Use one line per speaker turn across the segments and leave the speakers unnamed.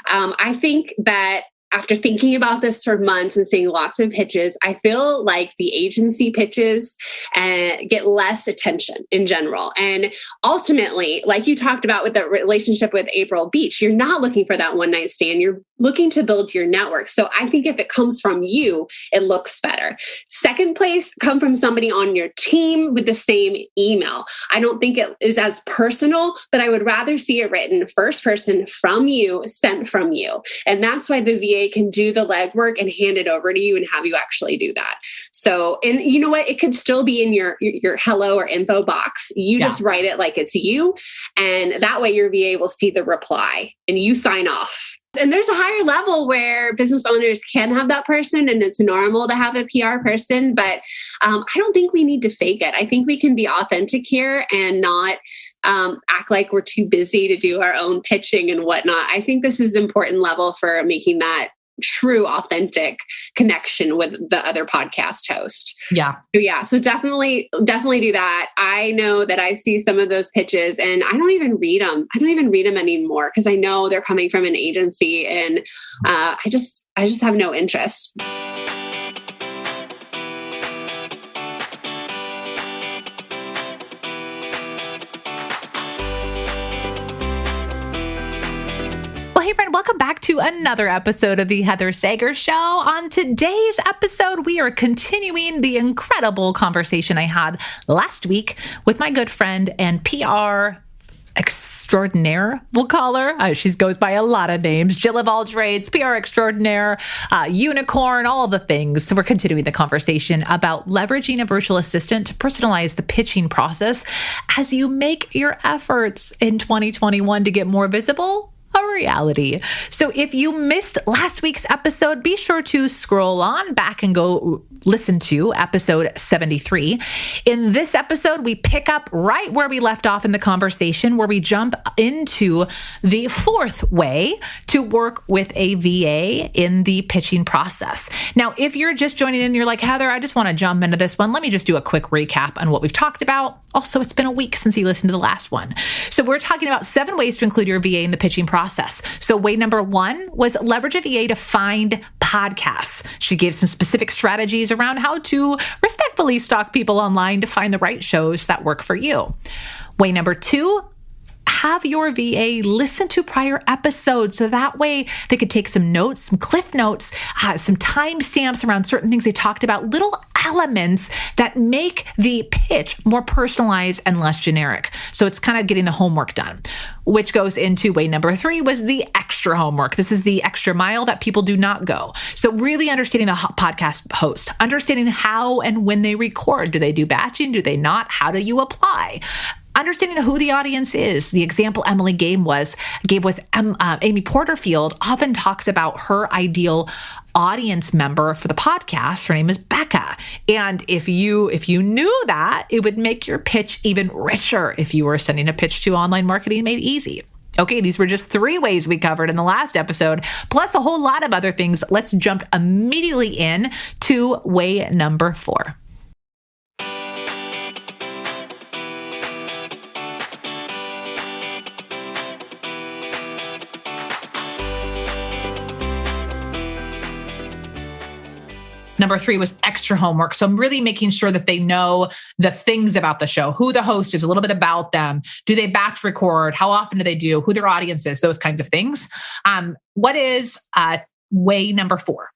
I think that after thinking about this for months and seeing lots of pitches, I feel like the agency pitches get less attention in general. And ultimately, like you talked about with the relationship with April Beach, you're not looking for that one night stand. You're looking to build your network. So I think if it comes from you, it looks better. Second place, come from somebody on your team with the same email. I don't think it is as personal, but I would rather see it written first person from you, sent from you. And that's why the VA can do the legwork and hand it over to you and have you actually do that. So, and you know what? It could still be in your hello or info box. You just write it like it's you. And that way your VA will see the reply and you sign off. And there's a higher level where business owners can have that person and it's normal to have a PR person, but I don't think we need to fake it. I think we can be authentic here and not act like we're too busy to do our own pitching and whatnot. I think this is an important level for making that true, authentic connection with the other podcast host. So definitely do that. I know that I see some of those pitches and I don't even read them. I don't even read them anymore because I know they're coming from an agency and I just have no interest.
Hey friend, welcome back to another episode of the Heather Sager Show. On today's episode, we are continuing the incredible conversation I had last week with my good friend and PR extraordinaire, we'll call her. She goes by a lot of names. Jill of all trades, PR extraordinaire, unicorn, all the things. So we're continuing the conversation about leveraging a virtual assistant to personalize the pitching process as you make your efforts in 2021 to get more visible a reality. So if you missed last week's episode, be sure to scroll on back and go listen to episode 73. In this episode, we pick up right where we left off in the conversation, where we jump into the fourth way to work with a VA in the pitching process. Now, if you're just joining in and you're like, Heather, I just want to jump into this one. Let me just do a quick recap on what we've talked about. Also, it's been a week since you listened to the last one. So we're talking about 7 ways to include your VA in the pitching process. So way number 1 was leverage a VA to find podcasts. She gave some specific strategies around how to respectfully stalk people online to find the right shows that work for you. Way number 2, have your VA listen to prior episodes so that way they could take some notes, some cliff notes, some timestamps around certain things they talked about, little elements that make the pitch more personalized and less generic. So it's kind of getting the homework done, which goes into way number 3 was the extra homework. This is the extra mile that people do not go. So really understanding the podcast host, understanding how and when they record. Do they do batching? Do they not? How do you apply? Understanding who the audience is. The example Emily gave was Amy Porterfield often talks about her ideal audience member for the podcast. Her name is Becca. And if you knew that, it would make your pitch even richer if you were sending a pitch to Online Marketing Made Easy. Okay, these were just 3 ways we covered in the last episode, plus a whole lot of other things. Let's jump immediately in to way number 4. Number 3 was extra homework. So I'm really making sure that they know the things about the show, who the host is, a little bit about them. Do they batch record? How often do they do? Who their audience is? Those kinds of things. What is way number 4?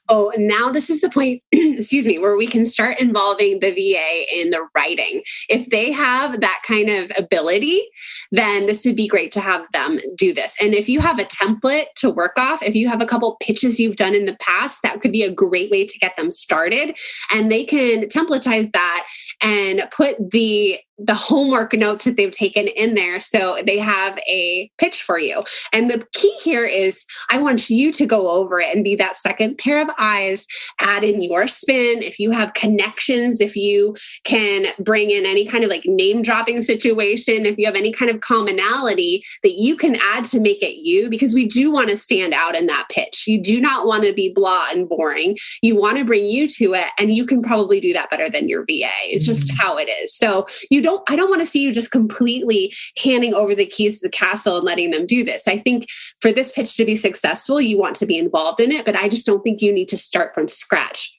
Oh, now this is the point, where we can start involving the VA in the writing. If they have that kind of ability, then this would be great to have them do this. And if you have a template to work off, if you have a couple pitches you've done in the past, that could be a great way to get them started. And they can templatize that and put the homework notes that they've taken in there so they have a pitch for you. And the key here is I want you to go over it and be that second pair of eyes, add in your spin. If you have connections, if you can bring in any kind of like name dropping situation, if you have any kind of commonality that you can add to make it you, because we do want to stand out in that pitch. You do not want to be blah and boring. You want to bring you to it, and you can probably do that better than your VA. It's just how it is. So you I don't want to see you just completely handing over the keys to the castle and letting them do this. I think for this pitch to be successful, you want to be involved in it, but I just don't think you need to start from scratch.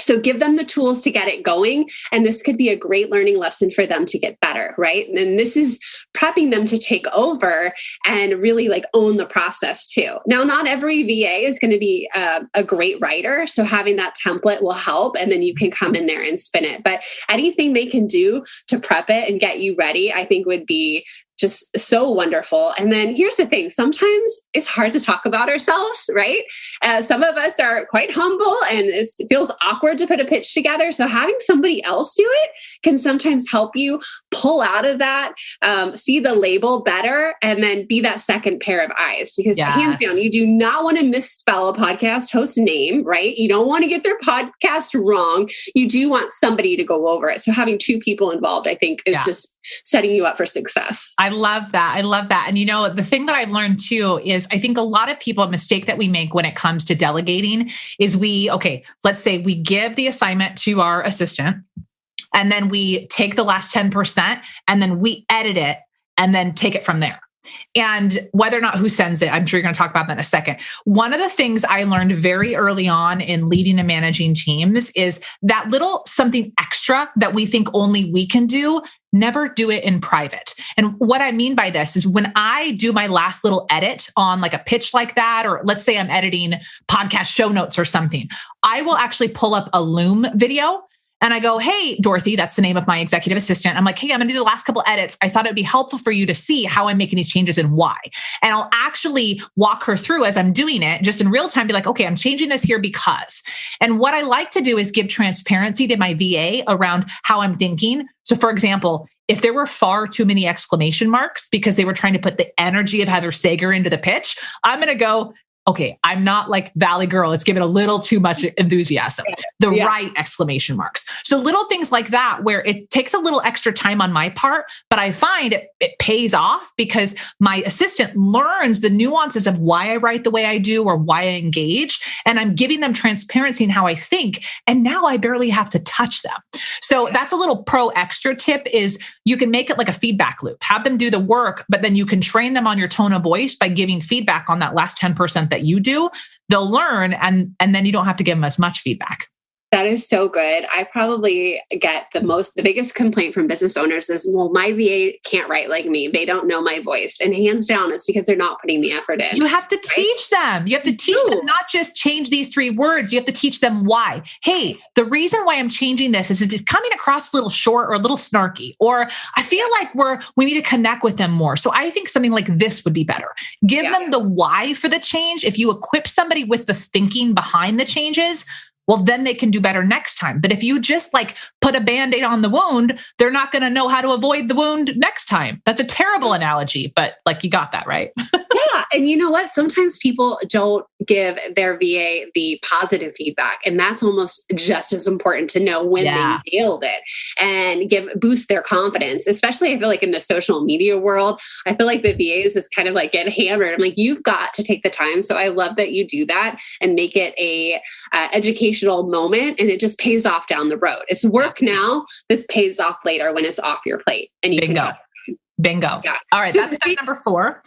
So give them the tools to get it going. And this could be a great learning lesson for them to get better, right? And this is prepping them to take over and really like own the process too. Now, not every VA is going to be a great writer. So having that template will help. And then you can come in there and spin it. But anything they can do to prep it and get you ready, I think would be just so wonderful. And then here's the thing. Sometimes it's hard to talk about ourselves, right? Some of us are quite humble and it feels awkward to put a pitch together. So having somebody else do it can sometimes help you pull out of that, see the label better, and then be that second pair of eyes. Because hands down, you do not want to misspell a podcast host name, right? You don't want to get their podcast wrong. You do want somebody to go over it. So having two people involved, I think, is just setting you up for success.
I love that. I love that. And the thing that I've learned too is I think a lot of people, a mistake that we make when it comes to delegating is let's say we give the assignment to our assistant and then we take the last 10% and then we edit it and then take it from there. And whether or not who sends it, I'm sure you're going to talk about that in a second. One of the things I learned very early on in leading and managing teams is that little something extra that we think only we can do, never do it in private. And what I mean by this is when I do my last little edit on like a pitch like that, or let's say I'm editing podcast show notes or something, I will actually pull up a Loom video. And I go, hey, Dorothy, that's the name of my executive assistant. I'm like, hey, I'm going to do the last couple edits. I thought it'd be helpful for you to see how I'm making these changes and why. And I'll actually walk her through as I'm doing it, just in real time, be like, okay, I'm changing this here because. And what I like to do is give transparency to my VA around how I'm thinking. So for example, if there were far too many exclamation marks because they were trying to put the energy of Heather Sager into the pitch, I'm going to go, okay, I'm not like Valley Girl. It's given a little too much enthusiasm. The right exclamation marks. So little things like that, where it takes a little extra time on my part, but I find it pays off because my assistant learns the nuances of why I write the way I do or why I engage. And I'm giving them transparency in how I think. And now I barely have to touch them. So that's a little pro extra tip is you can make it like a feedback loop, have them do the work, but then you can train them on your tone of voice by giving feedback on that last 10% that you do. They'll learn and then you don't have to give them as much feedback.
That is so good. I probably get the biggest complaint from business owners is, well, my VA can't write like me. They don't know my voice. And hands down, it's because they're not putting the effort in.
You have to teach them. You have to teach them, not just change these 3 words. You have to teach them why. Hey, the reason why I'm changing this is it's coming across a little short or a little snarky, or I feel like we need to connect with them more. So I think something like this would be better. Give them the why for the change. If you equip somebody with the thinking behind the changes, well, then they can do better next time. But if you just like put a Band-Aid on the wound, they're not going to know how to avoid the wound next time. That's a terrible analogy, but like you got that, right?
Yeah. And you know what? Sometimes people don't give their VA the positive feedback. And that's almost just as important to know when they nailed it and boost their confidence. Especially I feel like in the social media world, I feel like the VAs is kind of like get hammered. I'm like, you've got to take the time. So I love that you do that and make it a educational moment, and it just pays off down the road. It's work now. This pays off later when it's off your plate. And you
Bingo. Bingo. Yeah. All right. So that's step number 4.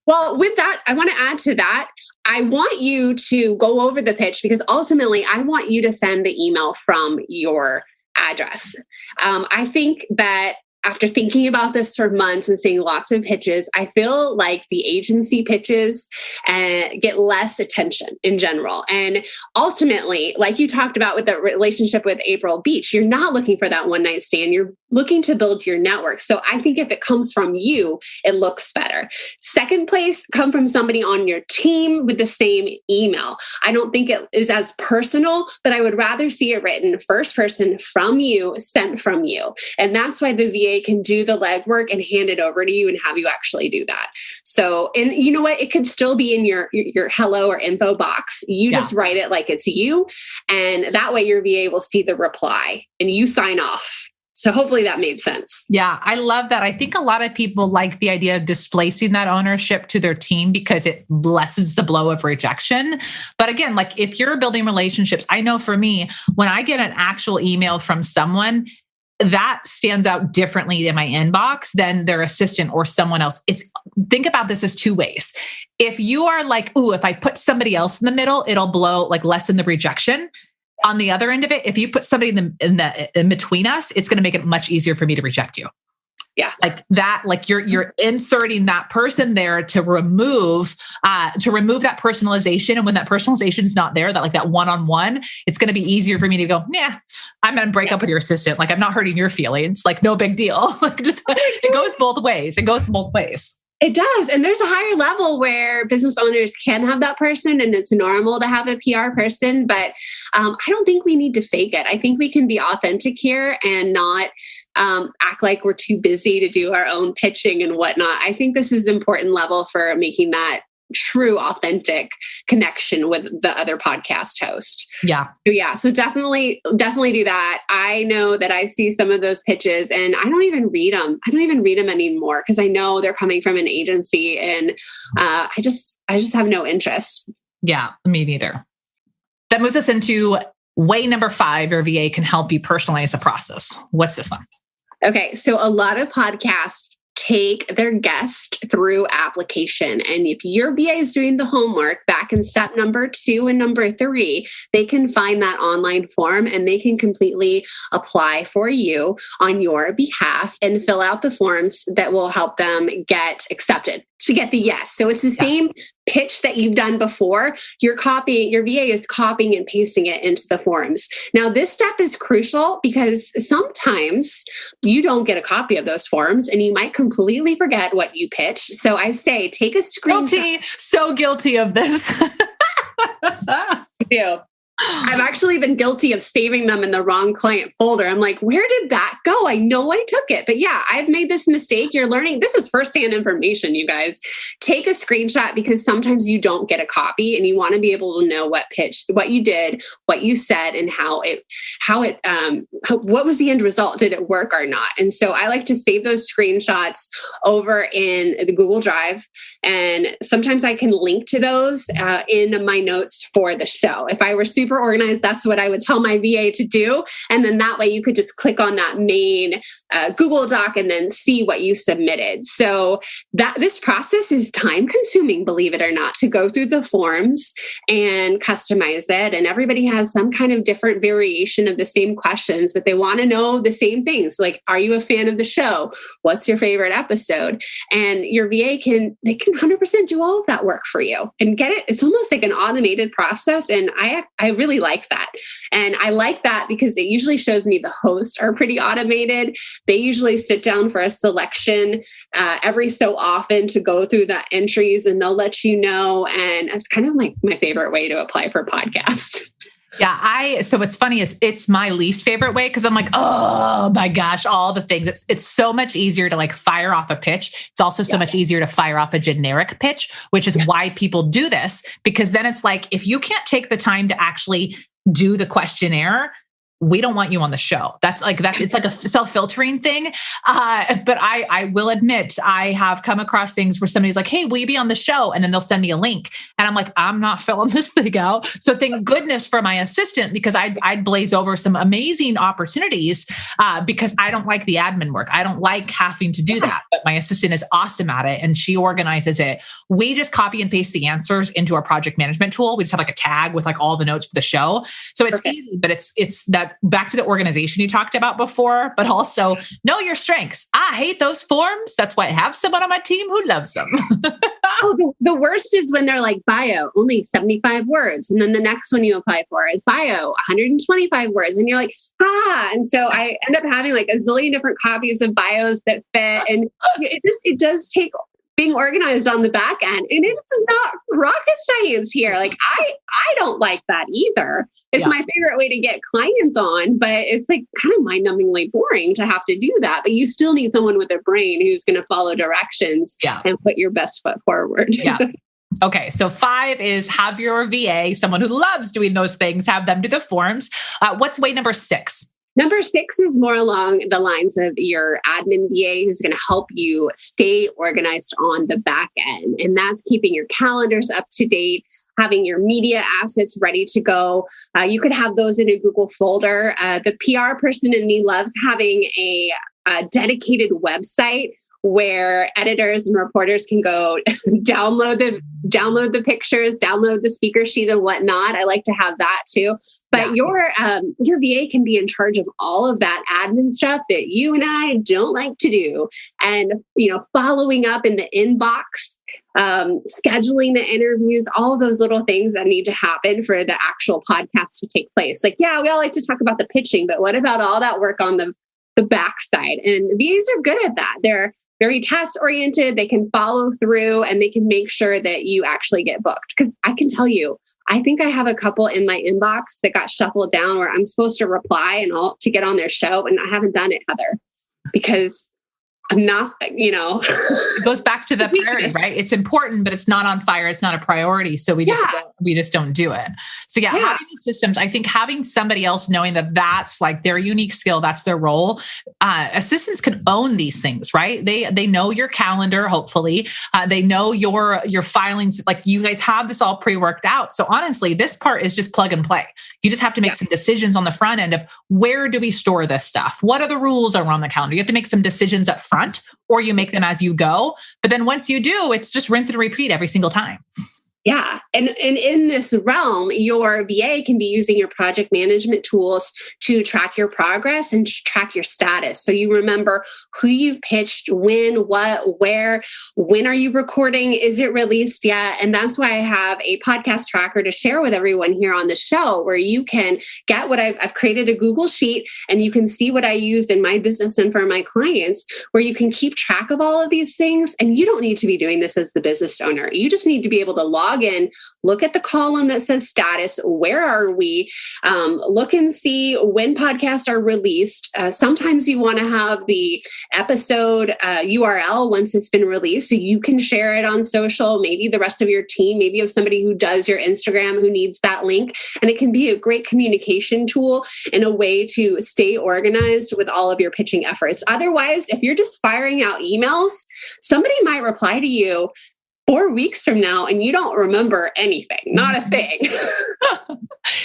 Well, with that, I want to add to that. I want you to go over the pitch because ultimately I want you to send the email from your address. I think that after thinking about this for months and seeing lots of pitches, I feel like the agency pitches get less attention in general. And ultimately, like you talked about with the relationship with April Beach, you're not looking for that one night stand. You're looking to build your network. So I think if it comes from you, it looks better. Second place, come from somebody on your team with the same email. I don't think it is as personal, but I would rather see it written first person from you, sent from you. And that's why the VA can do the legwork and hand it over to you and have you actually do that. So, and you know what? It could still be in your hello or info box. You just write it like it's you. And that way your VA will see the reply and you sign off. So hopefully that made sense.
Yeah, I love that. I think a lot of people like the idea of displacing that ownership to their team because it lessens the blow of rejection. But again, like if you're building relationships, I know for me, when I get an actual email from someone, that stands out differently in my inbox than their assistant or someone else. Think about this as two ways. If you are like, ooh, if I put somebody else in the middle, it'll blow, like lessen the rejection. On the other end of it, if you put somebody in between us, it's going to make it much easier for me to reject you.
Yeah.
Like that, like you're inserting that person there to remove that personalization. And when that personalization is not there, that one-on-one, it's going to be easier for me to go, yeah, I'm going to break up with your assistant. Like, I'm not hurting your feelings. Like, no big deal. Like, just, it goes both ways.
It does. And there's a higher level where business owners can have that person, and it's normal to have a PR person, but I don't think we need to fake it. I think we can be authentic here and not act like we're too busy to do our own pitching and whatnot. I think this is an important level for making that true, authentic connection with the other podcast host. So definitely do that. I know that I see some of those pitches and I don't even read them. I don't even read them anymore because I know they're coming from an agency, and I just have no interest.
Yeah, me neither. That moves us into way number 5. Your VA can help you personalize the process. What's this one?
Okay, so a lot of podcasts take their guest through application. And if your VA is doing the homework back in step number 2 and number 3, they can find that online form and they can completely apply for you on your behalf and fill out the forms that will help them get accepted to get the yes. So it's the same pitch that you've done before. Your VA is copying and pasting it into the forms. Now, this step is crucial because sometimes you don't get a copy of those forms and you might completely forget what you pitched. So I say, take a screenshot.
So guilty of this.
I do. I've actually been guilty of saving them in the wrong client folder. I'm like, where did that go? I know I took it. But yeah, I've made this mistake. You're learning. This is firsthand information, you guys. Take a screenshot because sometimes you don't get a copy and you want to be able to know what you did, what you said, and what was the end result? Did it work or not? And so I like to save those screenshots over in the Google Drive. And sometimes I can link to those in my notes for the show. If I were super organized, that's what I would tell my VA to do. And then that way you could just click on that main Google Doc and then see what you submitted. So this process is time consuming, believe it or not, to go through the forms and customize it. And everybody has some kind of different variation of the same questions, but they want to know the same things. Like, are you a fan of the show? What's your favorite episode? And your VA can 100% do all of that work for you and get it. It's almost like an automated process. And I really like that. And I like that because it usually shows me the hosts are pretty automated. They usually sit down for a selection every so often to go through the entries, and they'll let you know. And it's kind of like my favorite way to apply for a podcast.
Yeah, so what's funny is it's my least favorite way because I'm like, oh my gosh, all the things. It's so much easier to like fire off a pitch. It's also so much easier to fire off a generic pitch, which is why people do this, because then it's like, if you can't take the time to actually do the questionnaire, we don't want you on the show. It's like a self-filtering thing. But I will admit, I have come across things where somebody's like, hey, will you be on the show? And then they'll send me a link. And I'm like, I'm not filling this thing out. So thank goodness for my assistant, because I'd blaze over some amazing opportunities because I don't like the admin work. I don't like having to do that, but my assistant is awesome at it and she organizes it. We just copy and paste the answers into our project management tool. We just have like a tag with like all the notes for the show. So it's easy, but it's that back to the organization you talked about before, but also know your strengths. I hate those forms. That's why I have someone on my team who loves them.
The worst is when they're like bio, only 75 words. And then the next one you apply for is bio, 125 words. And you're like, And so I end up having like a zillion different copies of bios that fit. And it does take being organized on the back end. And it's not rocket science here. Like I don't like that either. It's my favorite way to get clients on, but it's like kind of mind-numbingly boring to have to do that. But you still need someone with a brain who's going to follow directions and put your best foot forward.
Yeah. Okay. So 5 is have your VA, someone who loves doing those things, have them do the forms. What's way number 6?
Number 6 is more along the lines of your admin VA who's going to help you stay organized on the back end. And that's keeping your calendars up to date, having your media assets ready to go. You could have those in a Google folder. The PR person in me loves having a dedicated website where editors and reporters can go download the pictures, download the speaker sheet and whatnot. I like to have that too. But your VA can be in charge of all of that admin stuff that you and I don't like to do. And, following up in the inbox, scheduling the interviews, all those little things that need to happen for the actual podcast to take place. Like, we all like to talk about the pitching, but what about all that work on the backside? And VAs are good at that. They're very task oriented. They can follow through and they can make sure that you actually get booked. Because I can tell you, I think I have a couple in my inbox that got shuffled down where I'm supposed to reply and all to get on their show. And I haven't done it, Heather, because I'm not,
It goes back to the priority, right? It's important, but it's not on fire. It's not a priority. So we just don't do it. So having these systems, I think having somebody else knowing that that's like their unique skill, that's their role. Assistants can own these things, right? They know your calendar, hopefully. They know your filings. Like you guys have this all pre-worked out. So honestly, this part is just plug and play. You just have to make some decisions on the front end of where do we store this stuff? What are the rules around the calendar? You have to make some decisions up front, or you make them as you go. But then once you do, it's just rinse and repeat every single time.
Yeah. And in this realm, your VA can be using your project management tools to track your progress and track your status. So you remember who you've pitched, when, what, where, when are you recording? Is it released yet? And that's why I have a podcast tracker to share with everyone here on the show, where you can get what I've created a Google sheet and you can see what I used in my business and for my clients, where you can keep track of all of these things. And you don't need to be doing this as the business owner. You just need to be able to log in, look at the column that says status. Where are we? Look and see when podcasts are released. Sometimes you want to have the episode URL once it's been released, so you can share it on social. Maybe the rest of your team, maybe you have somebody who does your Instagram who needs that link. And it can be a great communication tool and a way to stay organized with all of your pitching efforts. Otherwise, if you're just firing out emails, somebody might reply to you 4 weeks from now and you don't remember anything, not a thing.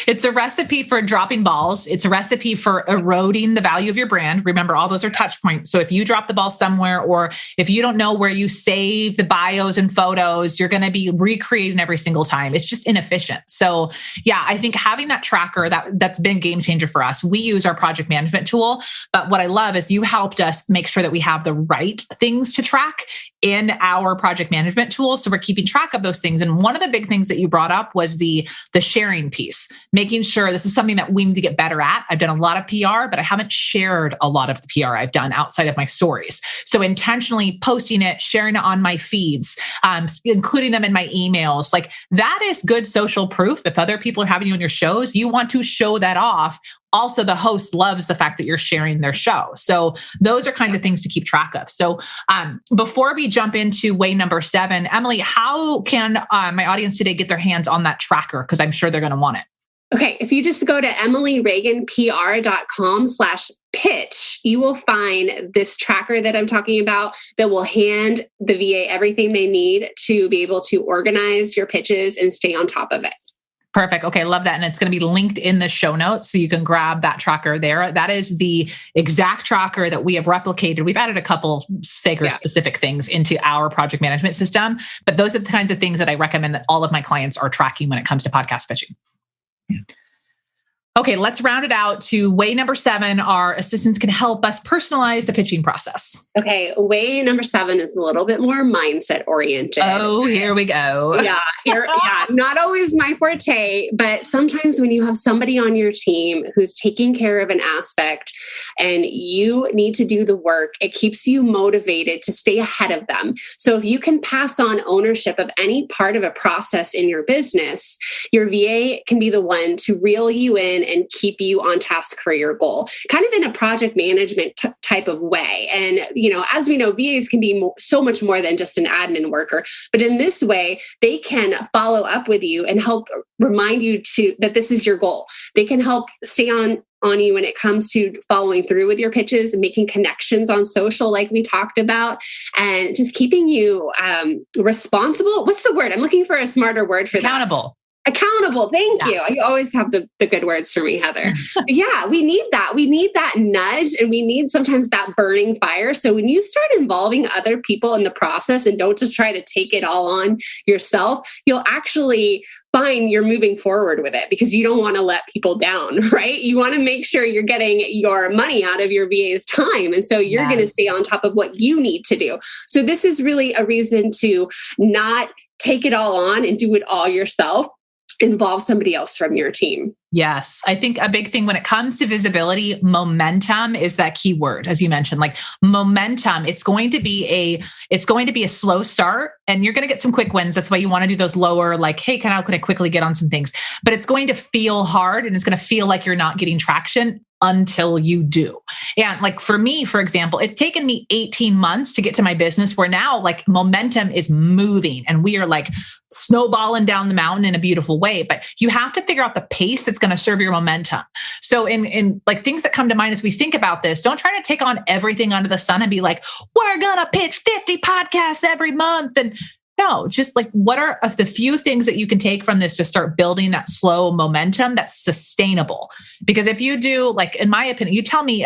It's a recipe for dropping balls. It's a recipe for eroding the value of your brand. Remember, all those are touch points. So if you drop the ball somewhere, or if you don't know where you save the bios and photos, you're going to be recreating every single time. It's just inefficient. So I think having that tracker, that's been a game changer for us. We use our project management tool, but what I love is you helped us make sure that we have the right things to track in our project management tool. So we're keeping track of those things. And one of the big things that you brought up was the sharing piece, making sure this is something that we need to get better at. I've done a lot of PR, but I haven't shared a lot of the PR I've done outside of my stories. So intentionally posting it, sharing it on my feeds, including them in my emails, like that is good social proof. If other people are having you on your shows, you want to show that off. Also, the host loves the fact that you're sharing their show. So those are kinds of things to keep track of. So before we jump into way number 7, Emily, how can my audience today get their hands on that tracker? Because I'm sure they're going to want it.
Okay. If you just go to emilyreaganpr.com/pitch, you will find this tracker that I'm talking about that will hand the VA everything they need to be able to organize your pitches and stay on top of it.
Perfect. Okay. Love that. And it's going to be linked in the show notes. So you can grab that tracker there. That is the exact tracker that we have replicated. We've added a couple Sager specific things into our project management system, but those are the kinds of things that I recommend that all of my clients are tracking when it comes to podcast pitching. Okay, let's round it out to way number 7. Our assistants can help us personalize the pitching process.
Okay, way number 7 is a little bit more mindset oriented.
Oh, here we go.
Not always my forte, but sometimes when you have somebody on your team who's taking care of an aspect and you need to do the work, it keeps you motivated to stay ahead of them. So if you can pass on ownership of any part of a process in your business, your VA can be the one to reel you in and keep you on task for your goal, kind of in a project management type of way. And, as we know, VAs can be so much more than just an admin worker, but in this way, they can follow up with you and help remind you that this is your goal. They can help stay on you when it comes to following through with your pitches and making connections on social, like we talked about, and just keeping you responsible. What's the word? I'm looking for a smarter word for
Accountable.
Accountable. Thank you. You always have the good words for me, Heather. Yeah, we need that. We need that nudge, and we need sometimes that burning fire. So when you start involving other people in the process and don't just try to take it all on yourself, you'll actually find you're moving forward with it because you don't want to let people down, right? You want to make sure you're getting your money out of your VA's time. And so you're going to stay on top of what you need to do. So this is really a reason to not take it all on and do it all yourself. Involve somebody else from your team.
Yes. I think a big thing when it comes to visibility, momentum is that key word, as you mentioned, like momentum. It's going to be a slow start, and you're going to get some quick wins. That's why you want to do those lower, like, hey, can I quickly get on some things? But it's going to feel hard, and it's going to feel like you're not getting traction until you do. And like for me, for example, it's taken me 18 months to get to my business where now like momentum is moving and we are like snowballing down the mountain in a beautiful way. But you have to figure out the pace that's going to serve your momentum. So in like things that come to mind as we think about this, don't try to take on everything under the sun and be like, we're going to pitch 50 podcasts every month. And no, just like what are the few things that you can take from this to start building that slow momentum that's sustainable? Because if you do, like in my opinion, you tell me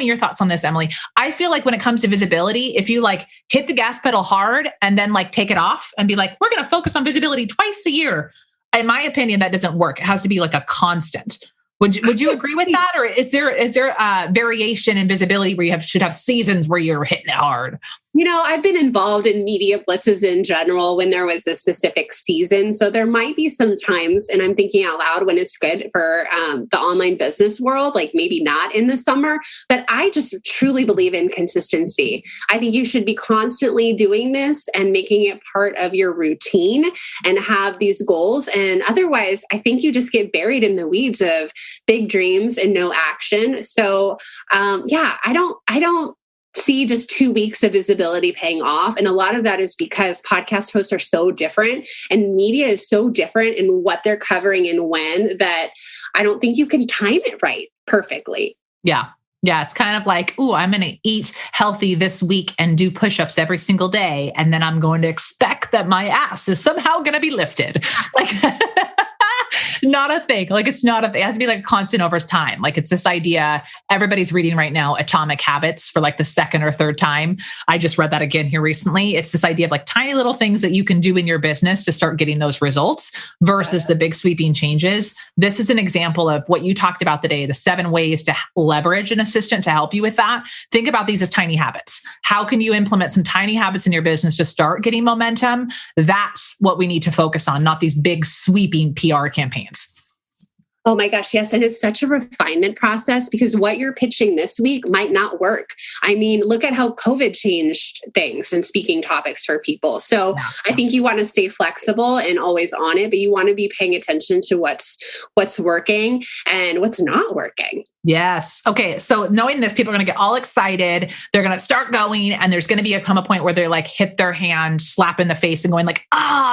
your thoughts on this, Emily. I feel like when it comes to visibility, if you like hit the gas pedal hard and then like take it off and be like, we're going to focus on visibility twice a year. In my opinion, that doesn't work. It has to be like a constant. Would you agree with that? Or is there a variation in visibility where you should have seasons where you're hitting it hard?
You know, I've been involved in media blitzes in general when there was a specific season. So there might be some times, and I'm thinking out loud, when it's good for the online business world, like maybe not in the summer, but I just truly believe in consistency. I think you should be constantly doing this and making it part of your routine and have these goals. And otherwise, I think you just get buried in the weeds of big dreams and no action. So I don't see just 2 weeks of visibility paying off. And a lot of that is because podcast hosts are so different and media is so different in what they're covering and when, that I don't think you can time it right perfectly.
Yeah. Yeah. It's kind of like, ooh, I'm going to eat healthy this week and do push-ups every single day. And then I'm going to expect that my ass is somehow going to be lifted. Like not a thing. Like it's not it has to be like constant over time. Like it's this idea, everybody's reading right now, Atomic Habits for like the second or third time. I just read that again here recently. It's this idea of like tiny little things that you can do in your business to start getting those results versus the big sweeping changes. This is an example of what you talked about today, the 7 ways to leverage an assistant to help you with that. Think about these as tiny habits. How can you implement some tiny habits in your business to start getting momentum? That's what we need to focus on, not these big sweeping PR campaigns.
Oh my gosh, yes. And it's such a refinement process because what you're pitching this week might not work. I mean, look at how COVID changed things and speaking topics for people. So I think you want to stay flexible and always on it, but you want to be paying attention to what's working and what's not working.
Yes. Okay. So knowing this, people are going to get all excited. They're going to start going, and there's going to come a point where they're like hit their hand, slap in the face and going like,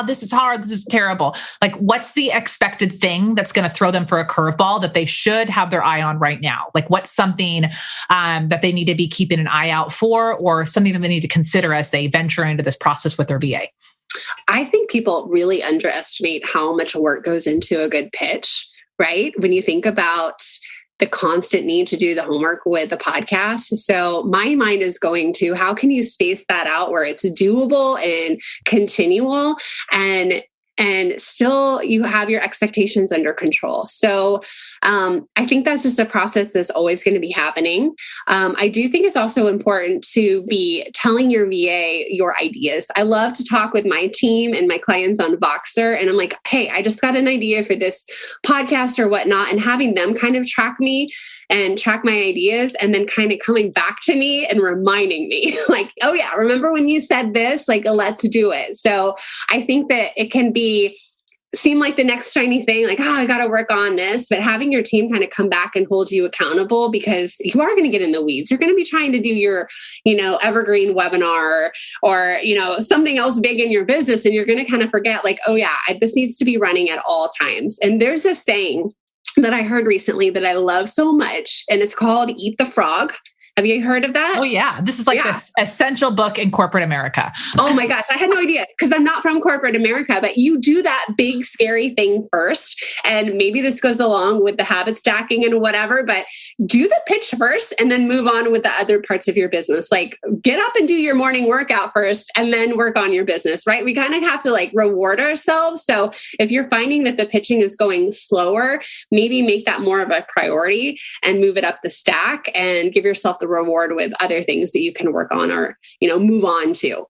this is hard. This is terrible. Like what's the expected thing that's going to throw them for a curveball that they should have their eye on right now? Like what's something that they need to be keeping an eye out for, or something that they need to consider as they venture into this process with their VA?
I think people really underestimate how much work goes into a good pitch, right? When you think about the constant need to do the homework with the podcast. So my mind is going to, how can you space that out where it's doable and continual and still you have your expectations under control. So I think that's just a process that's always going to be happening. I do think it's also important to be telling your VA your ideas. I love to talk with my team and my clients on Voxer, and I'm like, hey, I just got an idea for this podcast or whatnot, and having them kind of track me and track my ideas, and then kind of coming back to me and reminding me like, oh yeah, remember when you said this? Like, let's do it. So I think that it can be seem like the next shiny thing, like, oh, I got to work on this, but having your team kind of come back and hold you accountable, because you are going to get in the weeds. You're going to be trying to do your, evergreen webinar or, something else big in your business. And you're going to kind of forget like, oh yeah, this needs to be running at all times. And there's a saying that I heard recently that I love so much, and it's called Eat the Frog. Have you heard of that?
Oh yeah. This is like this essential book in corporate America.
Oh my gosh. I had no idea, because I'm not from corporate America, but you do that big, scary thing first. And maybe this goes along with the habit stacking and whatever, but do the pitch first and then move on with the other parts of your business. Like get up and do your morning workout first and then work on your business, right? We kind of have to like reward ourselves. So if you're finding that the pitching is going slower, maybe make that more of a priority and move it up the stack and give yourself the reward with other things that you can work on or, move on to.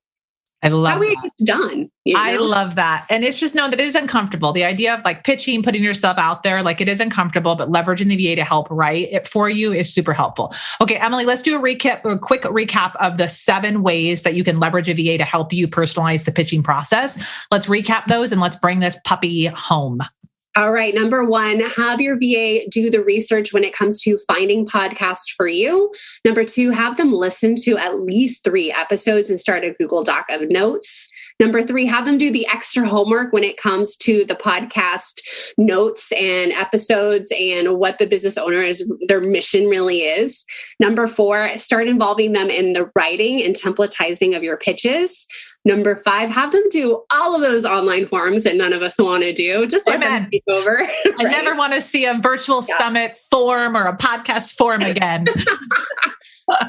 I love
that way
that.
it's done.
I love that. And it's just known that it is uncomfortable. The idea of like pitching, putting yourself out there, like it is uncomfortable, but leveraging the VA to help write it for you is super helpful. Okay, Emily, let's do a quick recap of the 7 ways that you can leverage a VA to help you personalize the pitching process. Let's recap those and let's bring this puppy home.
All right. Number 1, have your VA do the research when it comes to finding podcasts for you. Number 2, have them listen to at least 3 episodes and start a Google Doc of notes. Number 3, have them do the extra homework when it comes to the podcast notes and episodes and what the business owner their mission really is. Number 4, start involving them in the writing and templatizing of your pitches. Number 5, have them do all of those online forums that none of us want to do. Just let them take over. Right?
I never want to see a virtual summit form or a podcast form again.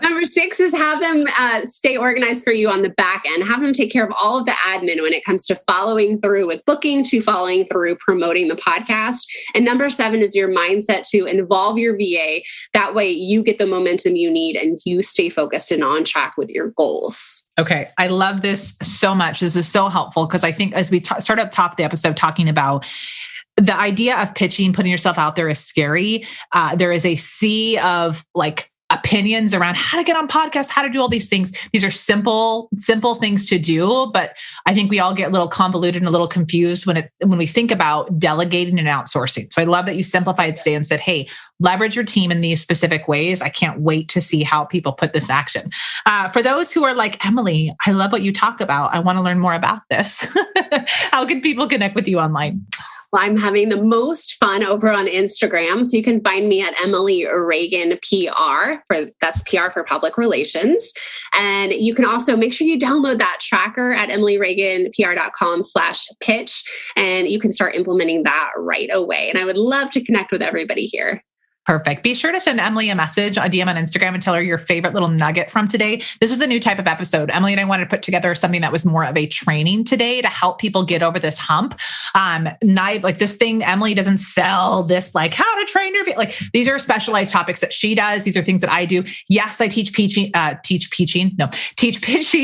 Number 6 is have them stay organized for you on the back end. Have them take care of all of the admin when it comes to following through with booking, to following through promoting the podcast. And number 7 is your mindset to involve your VA. That way you get the momentum you need and you stay focused and on track with your goals.
Okay. I love this so much. This is so helpful because I think as we start up top of the episode talking about the idea of pitching, putting yourself out there is scary. There is a sea of like opinions around how to get on podcasts, how to do all these things. These are simple things to do, but I think we all get a little convoluted and a little confused when we think about delegating and outsourcing. So I love that you simplified today and said, hey, leverage your team in these specific ways. I can't wait to see how people put this action. For those who are like, Emily, I love what you talk about. I want to learn more about this. How can people connect with you online?
Well, I'm having the most fun over on Instagram. So you can find me at Emily Reagan PR, that's PR for public relations. And you can also make sure you download that tracker at emilyreaganpr.com/pitch. And you can start implementing that right away. And I would love to connect with everybody here.
Perfect. Be sure to send Emily a message, a DM on Instagram, and tell her your favorite little nugget from today. This was a new type of episode. Emily and I wanted to put together something that was more of a training today to help people get over this hump. Like this thing, Emily doesn't sell this, like how to train your, like these are specialized topics that she does. These are things that I do. Yes, I teach pitching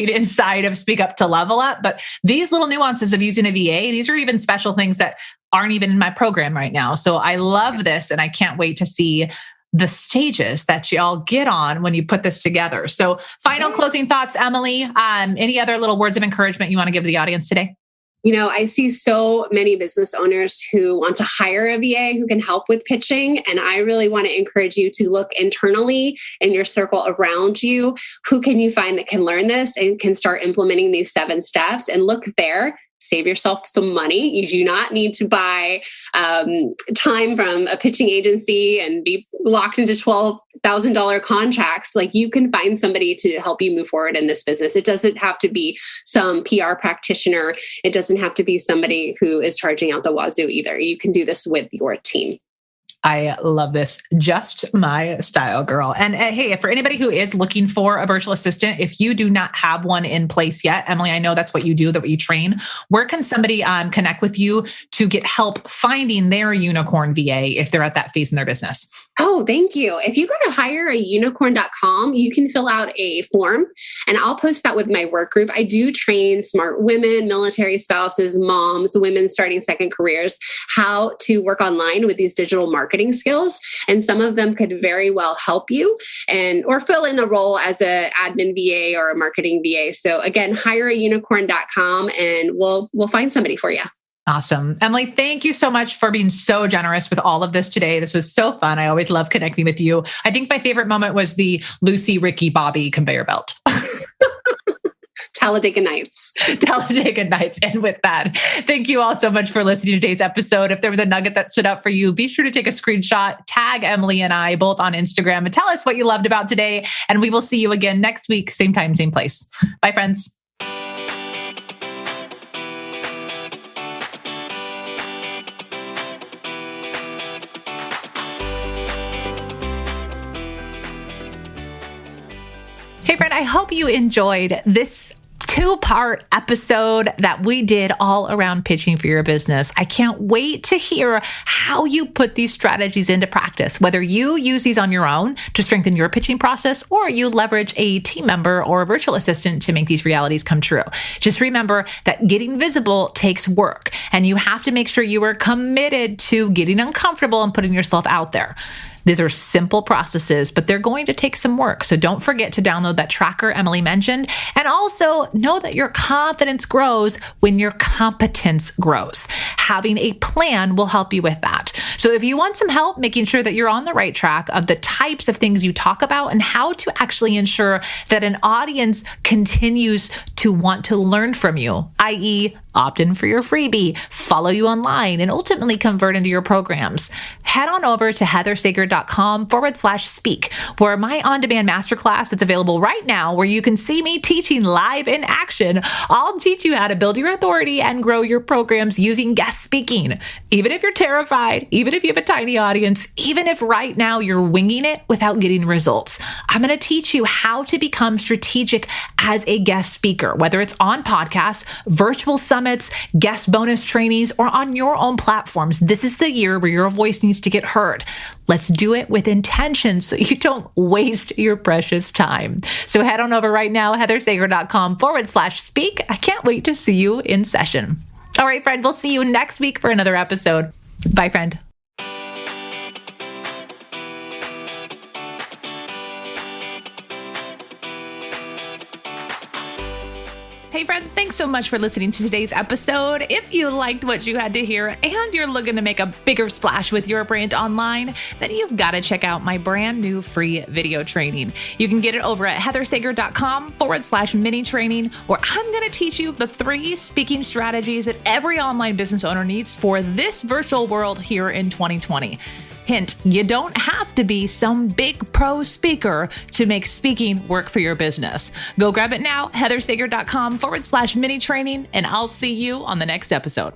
inside of Speak Up to Level Up. But these little nuances of using a VA, these are even special things that aren't even in my program right now. So I love this and I can't wait to see the stages that y'all get on when you put this together. So final closing thoughts, Emily, any other little words of encouragement you want to give the audience today?
I see so many business owners who want to hire a VA who can help with pitching. And I really want to encourage you to look internally in your circle around you. Who can you find that can learn this and can start implementing these 7 steps, and look there. Save yourself some money. You do not need to buy time from a pitching agency and be locked into $12,000 contracts. Like you can find somebody to help you move forward in this business. It doesn't have to be some PR practitioner. It doesn't have to be somebody who is charging out the wazoo either. You can do this with your team.
I love this. Just my style, girl. And hey, for anybody who is looking for a virtual assistant, if you do not have one in place yet, Emily, I know that's what you do, that what you train. Where can somebody connect with you to get help finding their unicorn VA if they're at that phase in their business?
Oh, thank you. If you go to hireaunicorn.com, you can fill out a form and I'll post that with my work group. I do train smart women, military spouses, moms, women starting second careers, how to work online with these digital marketing skills. And some of them could very well help you or fill in the role as an admin VA or a marketing VA. So again, hireaunicorn.com and we'll find somebody for you.
Awesome. Emily, thank you so much for being so generous with all of this today. This was so fun. I always love connecting with you. I think my favorite moment was the Lucy, Ricky, Bobby conveyor belt.
Talladega Nights.
Talladega Nights. And with that, thank you all so much for listening to today's episode. If there was a nugget that stood out for you, be sure to take a screenshot, tag Emily and I both on Instagram, and tell us what you loved about today. And we will see you again next week, same time, same place. Bye, friends. Hey, friend, I hope you enjoyed this two-part episode that we did all around pitching for your business. I can't wait to hear how you put these strategies into practice, whether you use these on your own to strengthen your pitching process, or you leverage a team member or a virtual assistant to make these realities come true. Just remember that getting visible takes work, and you have to make sure you are committed to getting uncomfortable and putting yourself out there. These are simple processes, but they're going to take some work. So don't forget to download that tracker Emily mentioned. And also know that your confidence grows when your competence grows. Having a plan will help you with that. So if you want some help making sure that you're on the right track of the types of things you talk about and how to actually ensure that an audience continues to want to learn from you, i.e., opt in for your freebie, follow you online, and ultimately convert into your programs, head on over to heathersager.com/speak, where my on-demand masterclass that's available right now, where you can see me teaching live in action. I'll teach you how to build your authority and grow your programs using guest speaking. Even if you're terrified, even if you have a tiny audience, even if right now you're winging it without getting results, I'm going to teach you how to become strategic as a guest speaker, whether it's on podcasts, virtual summits, guest bonus trainings, or on your own platforms. This is the year where your voice needs to get heard. Let's do it with intention so you don't waste your precious time. So head on over right now, heathersager.com/speak. I can't wait to see you in session. All right, friend, we'll see you next week for another episode. Bye, friend. Hey friend, thanks so much for listening to today's episode. If you liked what you had to hear and you're looking to make a bigger splash with your brand online, then you've got to check out my brand new free video training. You can get it over at heathersager.com/mini training, where I'm going to teach you the 3 speaking strategies that every online business owner needs for this virtual world here in 2020. Hint, you don't have to be some big pro speaker to make speaking work for your business. Go grab it now, heathersager.com/mini training, and I'll see you on the next episode.